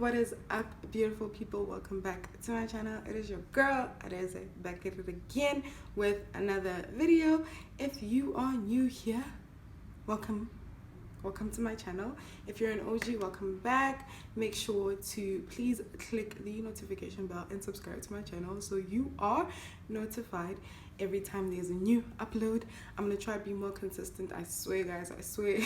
What is up, beautiful people? Welcome back to my channel. It is your girl Adeze back at it again with another video. If you are new here, welcome to my channel. If you're an OG, welcome back. Make sure to please click the notification bell and subscribe to my channel so you are notified every time there's a new upload. I'm gonna try to be more consistent. I swear, guys, I swear.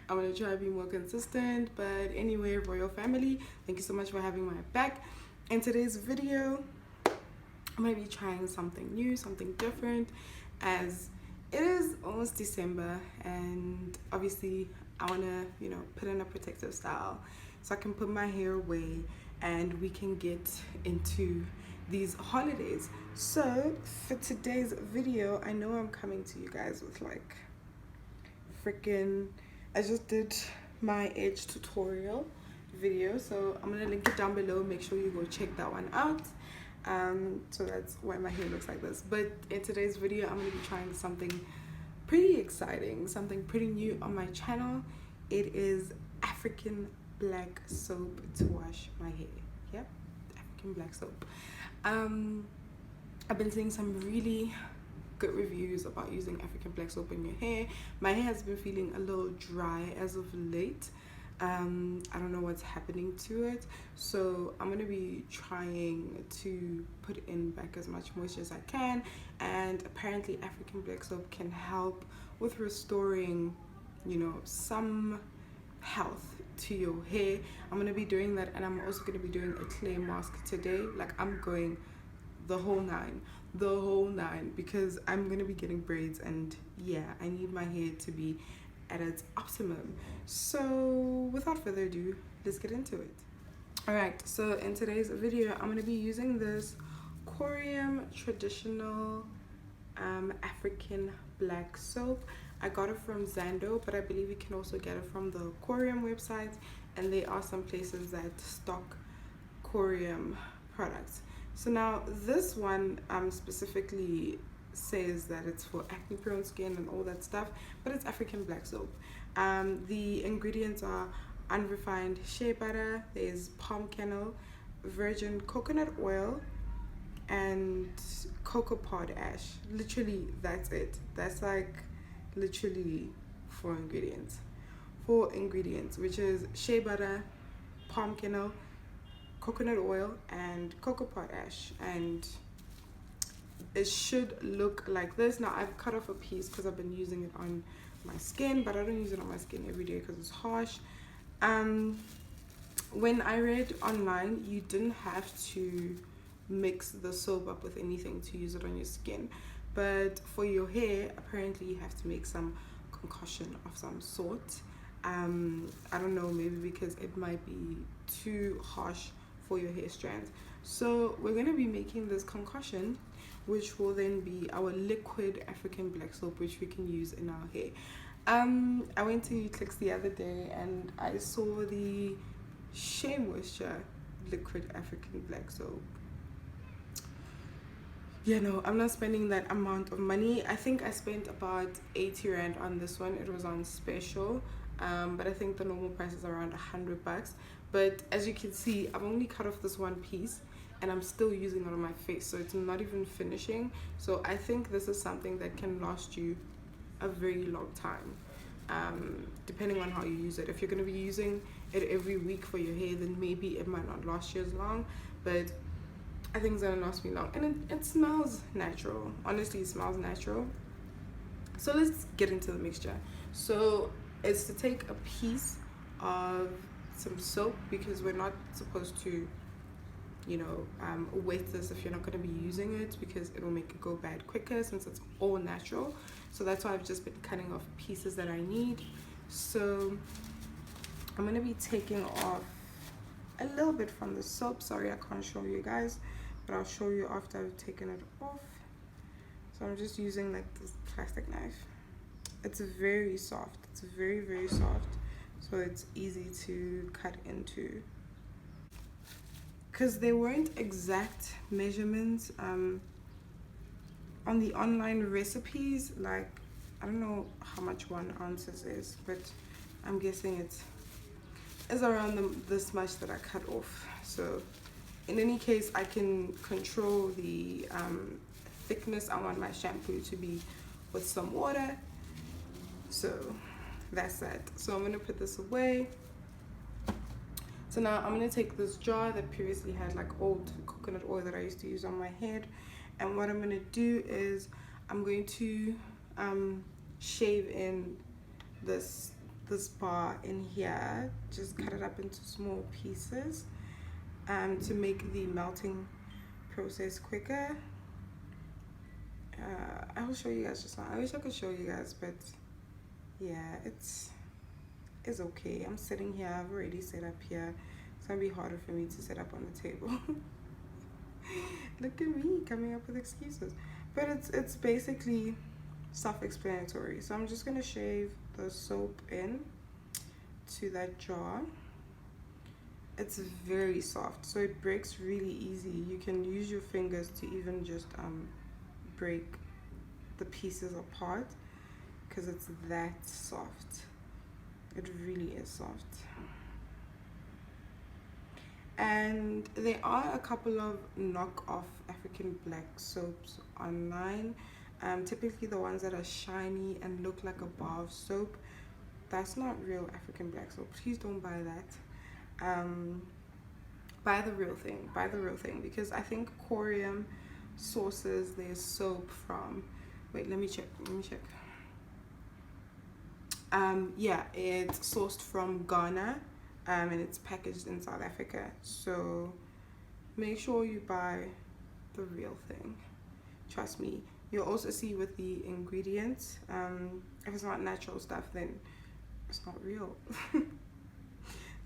I'm gonna try to be more consistent. But anyway, royal family, thank you so much for having my back. In today's video, I'm gonna be trying something new, something different, as it is almost December, and obviously I want to, put in a protective style so I can put my hair away and we can get into these holidays. So for today's video, I know I'm coming to you guys with like I just did my edge tutorial video, so I'm gonna link it down below. Make sure you go check that one out. So that's why my hair looks like this. But in today's video, I'm going to be trying something pretty exciting, something pretty new on my channel. It is African black soap to wash my hair. Yep, African black soap. I've been seeing some really good reviews about using African black soap in your hair. My hair has been feeling a little dry as of late. I don't know what's happening to it, so I'm gonna be trying to put in back as much moisture as I can, and apparently African black soap can help with restoring some health to your hair. I'm gonna be doing that, and I'm also gonna be doing a clay mask today. Like, I'm going the whole nine, because I'm gonna be getting braids, and yeah, I need my hair to be at its optimum. So without further ado, let's get into it. Alright, so in today's video, I'm going to be using this Corium traditional African black soap. I got it from Zando, but I believe you can also get it from the Corium website, and there are some places that stock Corium products. So now this one specifically says that it's for acne prone skin and all that stuff, but it's African black soap. The ingredients are unrefined shea butter, there's palm kernel, virgin coconut oil, and cocoa pod ash. Literally, that's it. That's like literally four ingredients, which is shea butter, palm kernel, coconut oil, and cocoa pod ash. And it should look like this. Now I've cut off a piece because I've been using it on my skin, but I don't use it on my skin every day because it's harsh. When I read online, you didn't have to mix the soap up with anything to use it on your skin, but for your hair, apparently you have to make some concoction of some sort. I don't know, maybe because it might be too harsh for your hair strands. So we're going to be making this concoction, which will then be our liquid African black soap, which we can use in our hair. I went to Clicks the other day and I saw the Shea Moisture liquid African black soap. Yeah, no, I'm not spending that amount of money. I think I spent about 80 rand on this one. It was on special, but I think the normal price is around $100. But as you can see, I've only cut off this one piece, and I'm still using it on my face, so it's not even finishing. So I think this is something that can last you a very long time, depending on how you use it. If you're going to be using it every week for your hair, then maybe it might not last you as long, but I think it's going to last me long. And it smells natural. Honestly, it smells natural. So let's get into the mixture. So it's to take a piece of some soap, because we're not supposed to wet this if you're not going to be using it, because it will make it go bad quicker since it's all natural. So that's why I've just been cutting off pieces that I need. So I'm going to be taking off a little bit from the soap. Sorry, I can't show you guys, but I'll show you after I've taken it off. So I'm just using like this plastic knife. It's very soft. It's very, very soft, so it's easy to cut into. Because there weren't exact measurements on the online recipes. Like, I don't know how much 1 ounce is, but I'm guessing it's is around this much that I cut off. So in any case, I can control the thickness I want my shampoo to be with some water. So that's that. So I'm going to put this away. So now I'm going to take this jar that previously had like old coconut oil that I used to use on my head, and what I'm going to do is I'm going to shave in this bar in here, just cut it up into small pieces to make the melting process quicker. I will show you guys just now. I wish I could show you guys, but yeah, it's okay. I'm sitting here, I've already set up here. It's gonna be harder for me to set up on the table. Look at me coming up with excuses, but it's basically self-explanatory. So I'm just gonna shave the soap in to that jar. It's very soft, so it breaks really easy. You can use your fingers to even just break the pieces apart because it's that soft. It really is soft. And there are a couple of knockoff African black soaps online. Typically the ones that are shiny and look like a bar of soap. That's not real African black soap. Please don't buy that. Buy the real thing. Buy the real thing, because I think Corium sources their soap from, wait, let me check. Yeah, it's sourced from Ghana, and it's packaged in South Africa. So make sure you buy the real thing. Trust me. You'll also see with the ingredients, if it's not natural stuff, then it's not real.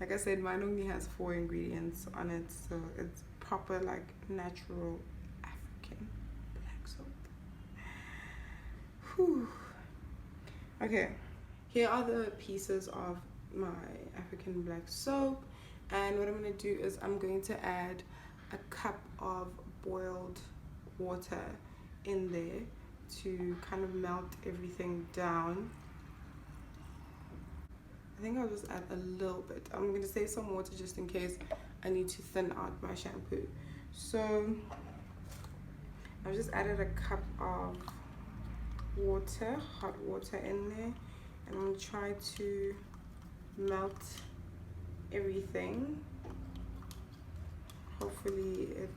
Like I said, mine only has 4 ingredients on it, so it's proper like natural African black soap. Whew. Okay, here are the pieces of my African black soap, and what I'm going to do is I'm going to add a cup of boiled water in there to kind of melt everything down. I think I'll just add a little bit. I'm going to save some water just in case I need to thin out my shampoo. So I've just added a cup of water, hot water in there, and I'm going to try to melt everything. Hopefully it,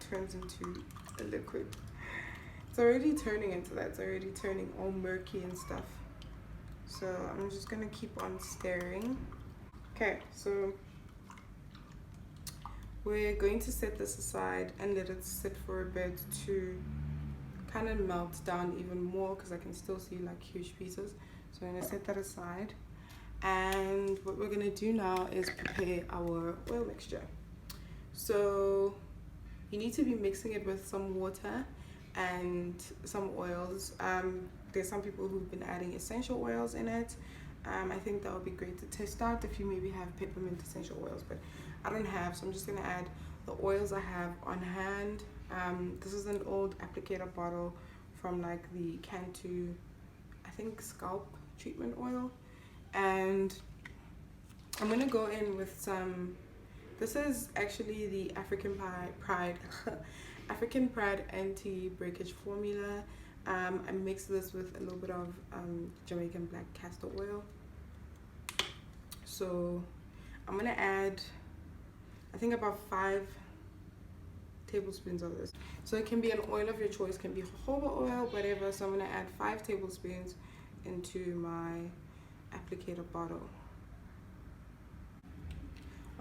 turns into a liquid. It's already turning into that. It's already turning all murky and stuff. So I'm just gonna keep on stirring. Okay, so we're going to set this aside and let it sit for a bit to kind of melt down even more, because I can still see like huge pieces. So I'm gonna set that aside, and what we're gonna do now is prepare our oil mixture. So you need to be mixing it with some water and some oils. There's some people who've been adding essential oils in it. I think that would be great to test out if you maybe have peppermint essential oils, but I don't have, so I'm just gonna add the oils I have on hand. This is an old applicator bottle from like the Cantu, I think, scalp treatment oil, and I'm gonna go in with some, this is actually the African Pride African Pride anti-breakage formula. I mix this with a little bit of Jamaican black castor oil. So I'm gonna add, I think, about 5 tablespoons of this. So it can be an oil of your choice, can be jojoba oil, whatever. So I'm gonna add 5 tablespoons into my applicator bottle.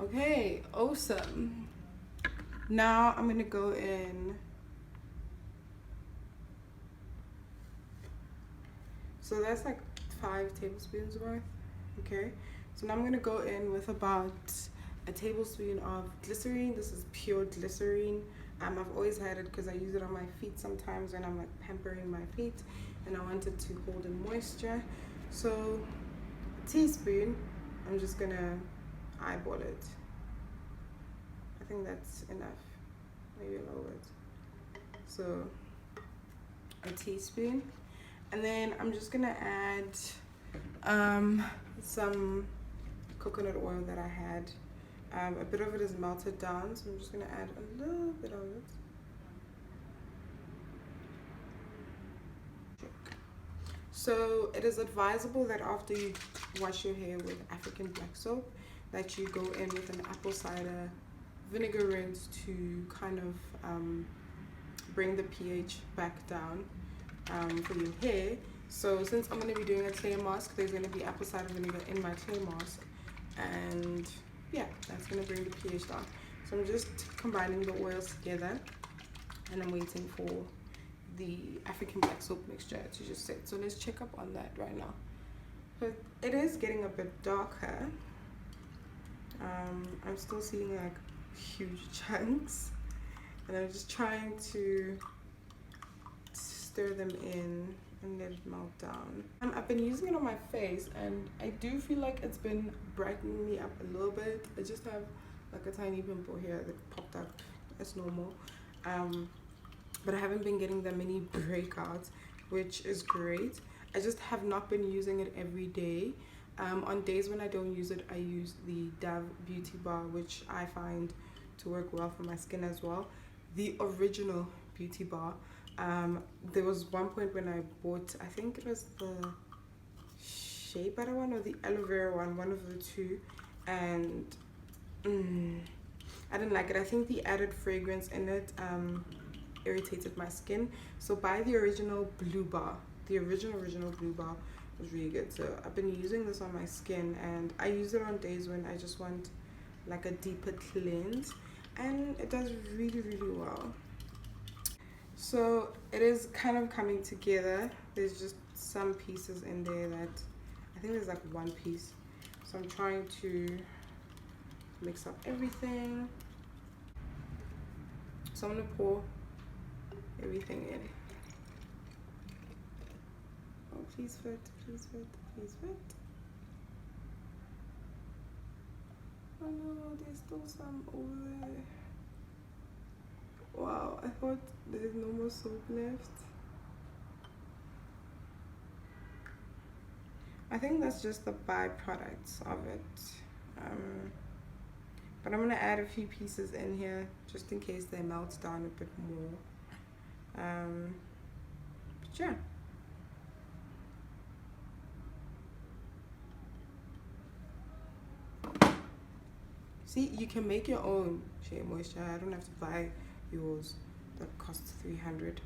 Okay, awesome. Now I'm gonna go in. So that's like 5 tablespoons worth. Okay, so now I'm gonna go in with about a tablespoon of glycerine. This is pure glycerine. I've always had it because I use it on my feet sometimes when I'm like pampering my feet and I want it to hold in moisture. So a teaspoon, I'm just gonna eyeball it. I think that's enough, maybe a little bit. So a teaspoon. And then I'm just gonna add some coconut oil that I had. A bit of it is melted down, so I'm just going to add a little bit of it. So it is advisable that after you wash your hair with African black soap, that you go in with an apple cider vinegar rinse to kind of bring the pH back down for your hair. So since I'm going to be doing a clay mask, there's going to be apple cider vinegar in my clay mask, and yeah, that's going to bring the pH down. So I'm just combining the oils together, and I'm waiting for the African black soap mixture to just set. So let's check up on that right now. But it is getting a bit darker. I'm still seeing like huge chunks, and I'm just trying to stir them in and let it melt down. I've been using it on my face, and I do feel like it's been brightening me up a little bit. I just have like a tiny pimple here that popped up as normal, but I haven't been getting that many breakouts, which is great. I just have not been using it every day. On days when I don't use it, I use the Dove Beauty Bar, which I find to work well for my skin as well. The original Beauty Bar. There was one point when I bought, I think it was the shea butter one or the aloe vera one of the two, and I didn't like it. I think the added fragrance in it irritated my skin. So buy the original blue bar. The original blue bar was really good. So I've been using this on my skin, and I use it on days when I just want like a deeper cleanse, and it does really well. So it is kind of coming together. There's just some pieces in there that I think there's like one piece, so I'm trying to mix up everything. So I'm gonna pour everything in. Oh, please fit, please fit, please fit. Oh no, there's still some over there. Wow, I thought there's no more soap left. I think that's just the byproducts of it. But I'm gonna add a few pieces in here just in case they melt down a bit more. But yeah. See, you can make your own shea moisture. I don't have to buy yours that costs $300.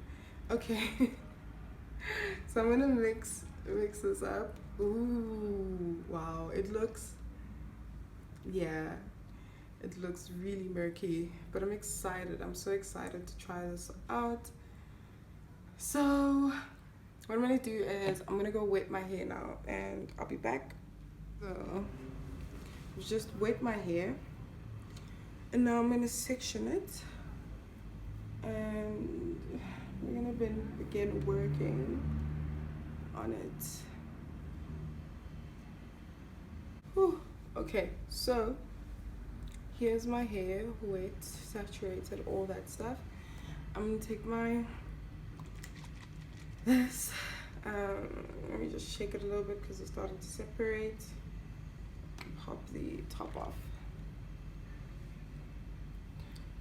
Okay. So I'm gonna mix this up. Ooh, wow, it looks, yeah, it looks really murky, but I'm excited. I'm so excited to try this out. So what I'm gonna do is I'm gonna go wet my hair now, and I'll be back. So just wet my hair, and now I'm gonna section it, and we're gonna begin working on it. Whew. Okay, so here's my hair, wet, saturated, all that stuff. I'm gonna take this, let me just shake it a little bit because it's starting to separate. Pop the top off.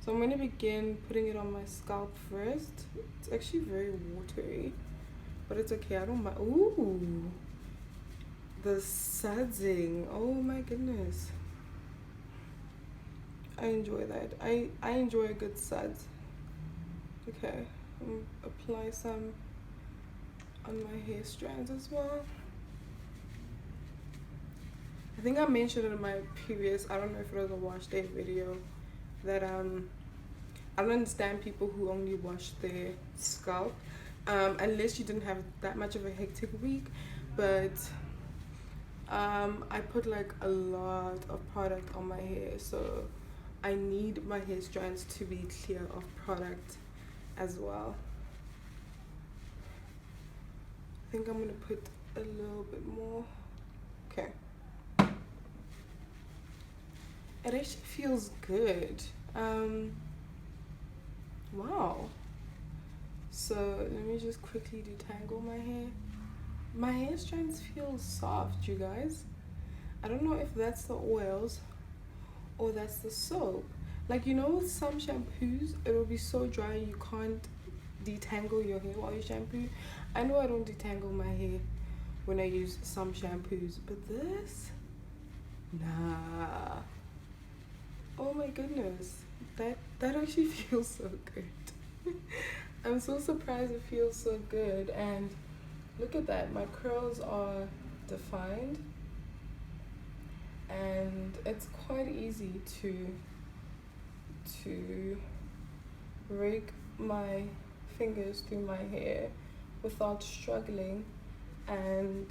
So I'm going to begin putting it on my scalp first. It's actually very watery, but it's okay, I don't mind. Ooh, the sudsing, oh my goodness. I enjoy that. I enjoy a good suds. Okay, apply some on my hair strands as well. I think I mentioned in my previous, I don't know if it was a wash day video, that I don't understand people who only wash their scalp unless you didn't have that much of a hectic week. But I put like a lot of product on my hair, so I need my hair strands to be clear of product as well. I think I'm gonna put a little bit more. Okay. It actually feels good. Wow. So let me just quickly detangle my hair. My hair strands feel soft, you guys. I don't know if that's the oils or that's the soap. Like, you know, with some shampoos, it'll be so dry you can't detangle your hair while you shampoo. I know I don't detangle my hair when I use some shampoos, but this, nah. Oh my goodness, that actually feels so good. I'm so surprised it feels so good. And look at that, my curls are defined, and it's quite easy to rake my fingers through my hair without struggling. And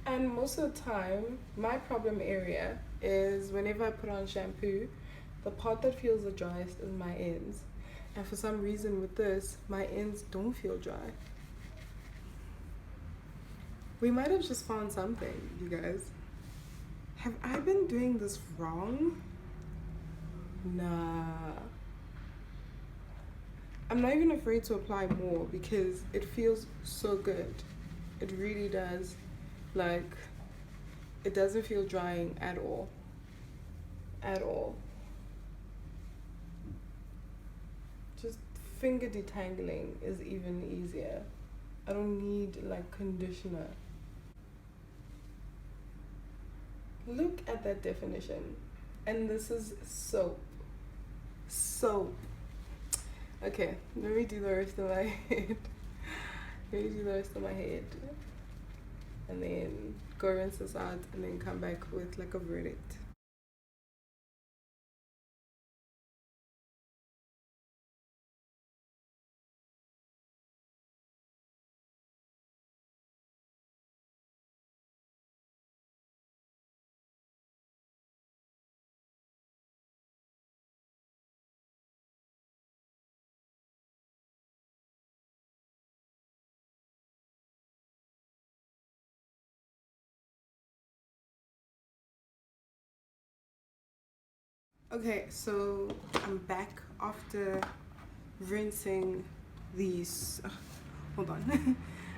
and most of the time my problem area is whenever I put on shampoo, the part that feels the driest is my ends, and for some reason with this, my ends don't feel dry. We might have just found something, you guys. Have I been doing this wrong? Nah. I'm not even afraid to apply more because it feels so good. It really does. Like, it doesn't feel drying at all. At all. Just finger detangling is even easier. I don't need like conditioner. Look at that definition. And this is soap. Soap. Okay, let me do the rest of my head. Let me do the rest of my head. And then go rinse this out and then come back with like a verdict. Okay, so I'm back after rinsing these. Hold on.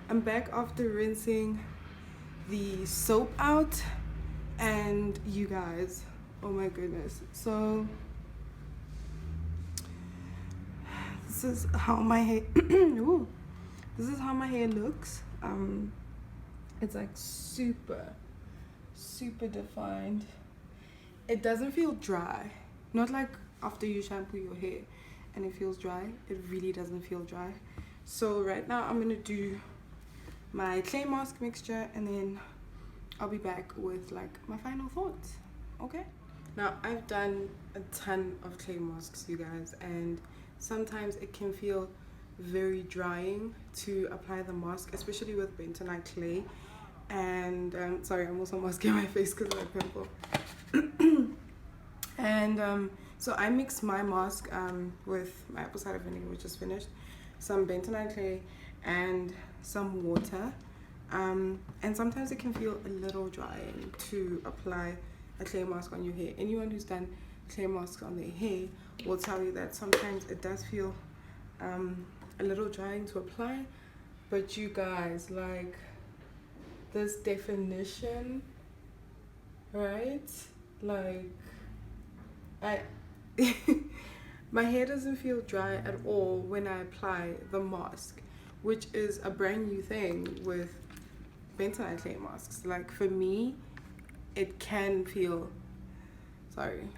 I'm back after rinsing the soap out, and you guys, oh my goodness. So this is how my hair. Ooh, this is how my hair looks. It's like super defined. It doesn't feel dry. Not like after you shampoo your hair and it feels dry. It really doesn't feel dry. So right now I'm gonna do my clay mask mixture, and then I'll be back with like my final thoughts. Okay, now I've done a ton of clay masks, you guys, and sometimes it can feel very drying to apply the mask, especially with bentonite clay. And sorry, I'm also masking my face because of my pimple. And so I mix my mask with my apple cider vinegar, which is finished, some bentonite clay, and some water. And sometimes it can feel a little drying to apply a clay mask on your hair. Anyone who's done clay masks on their hair will tell you that sometimes it does feel a little drying to apply. But you guys, like, this definition, right? Like, my hair doesn't feel dry at all when I apply the mask, which is a brand new thing with bentonite clay masks. Like, for me, it can feel, sorry,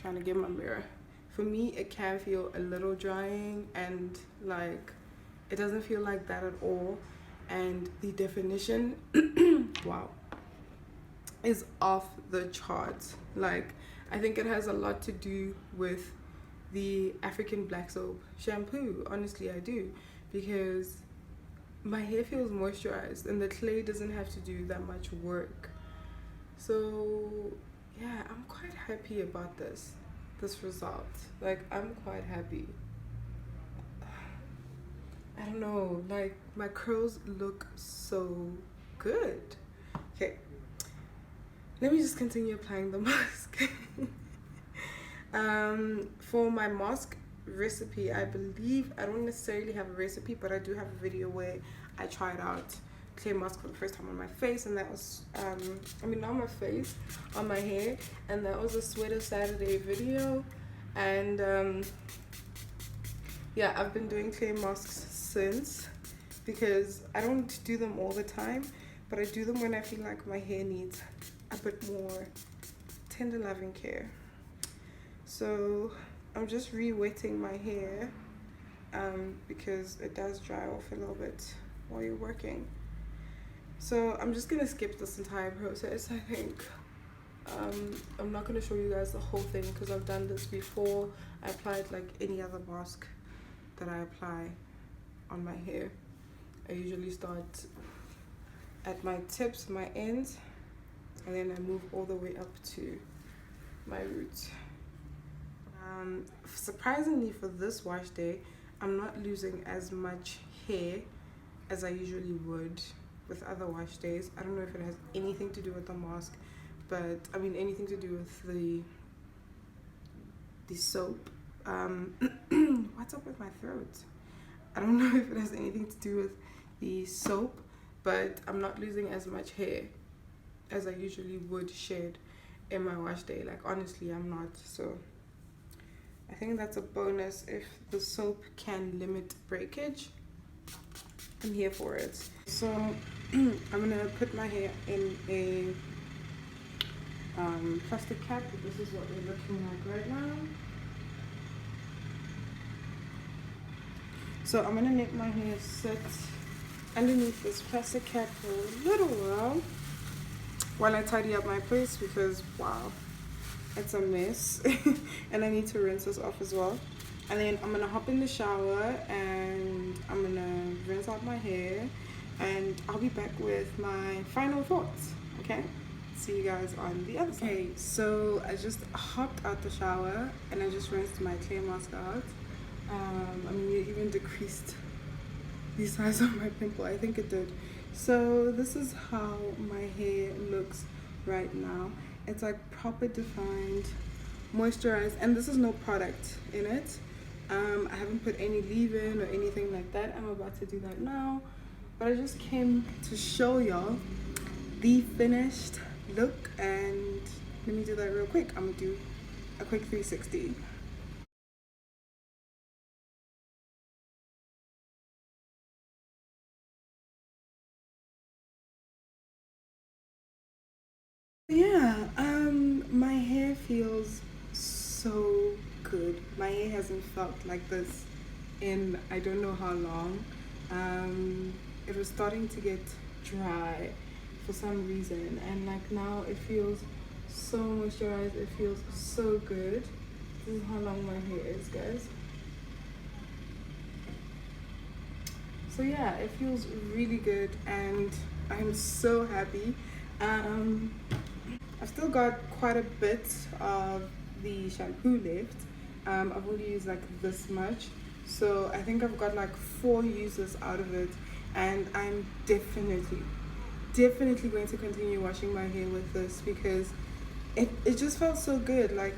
trying to get my mirror. For me, it can feel a little drying, and like, it doesn't feel like that at all. And the definition, wow, is off the charts. Like, I think it has a lot to do with the African black soap shampoo. Honestly, I do, because my hair feels moisturized and the clay doesn't have to do that much work. So yeah, I'm quite happy about this result. Like, I'm quite happy. I don't know, like, my curls look so good. Okay, let me just continue applying the mask. For my mask recipe, I believe I don't necessarily have a recipe, but I do have a video where I tried out clay mask for the first time on my face, and that was not on my face, on my hair, and that was a Sweater Saturday video. And yeah, I've been doing clay masks since, because I don't do them all the time, but I do them when I feel like my hair needs a bit more tender loving care. So I'm just re-wetting my hair because it does dry off a little bit while you're working. So I'm just gonna skip this entire process, I think. I'm not gonna show you guys the whole thing because I've done this before. I applied like any other mask that I apply on my hair. I usually start at my tips, my ends, and then I move all the way up to my roots. Surprisingly, for this wash day, I'm not losing as much hair as I usually would with other wash days. I don't know if it has anything to do with the mask, but I mean anything to do with the soap. What's up with my throat? I don't know if it has anything to do with the soap, but I'm not losing as much hair as I usually would shed in my wash day. Like, honestly, I'm not. So I think that's a bonus. If the soap can limit breakage, I'm here for it. So I'm gonna put my hair in a plastic cap. This is what we're looking like right now. So I'm gonna let my hair sit underneath this plastic cap for a little while I tidy up my place, because wow, it's a mess. And I need to rinse this off as well. And then I'm gonna hop in the shower and I'm gonna rinse out my hair, and I'll be back with my final thoughts. Okay, see you guys on the other side. Okay, so I just hopped out the shower and I just rinsed my clay mask out. I mean, it even decreased the size of my pimple. I think it did. So this is how my hair looks right now. It's like proper defined, moisturized, and this is no product in it. I haven't put any leave-in or anything like that. I'm about to do that now, but I just came to show y'all the finished look. And let me do that real quick. I'm gonna do a quick 360. Yeah, my hair feels so good. My hair hasn't felt like this in I don't know how long. It was starting to get dry for some reason, and like now it feels so moisturized. It feels so good. This is how long my hair is, guys. So yeah, it feels really good and I'm so happy. I've still got quite a bit of the shampoo left. I've only used like this much, so I think I've got like 4 uses out of it, and I'm definitely going to continue washing my hair with this because it just felt so good. Like,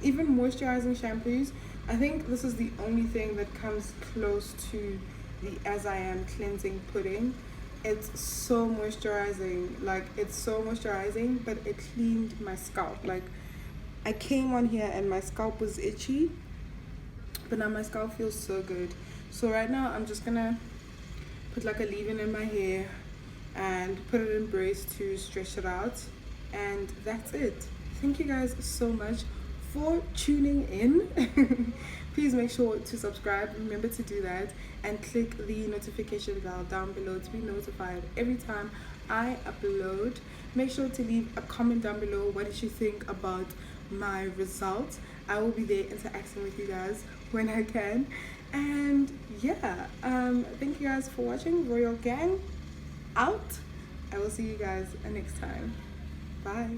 even moisturizing shampoos, I think this is the only thing that comes close to the As I Am cleansing pudding. It's so moisturizing. Like, it's so moisturizing, but it cleaned my scalp. Like, I came on here and my scalp was itchy, but now my scalp feels so good. So right now I'm just gonna put like a leave-in in my hair and put it in braids to stretch it out, and that's it. Thank you guys so much for tuning in. Please make sure to subscribe. Remember to do that, and click the notification bell down below to be notified every time I upload. Make sure to leave a comment down below. What did you think about my results? I will be there interacting with you guys when I can. And yeah, thank you guys for watching. Royal Gang out. I will see you guys next time. Bye.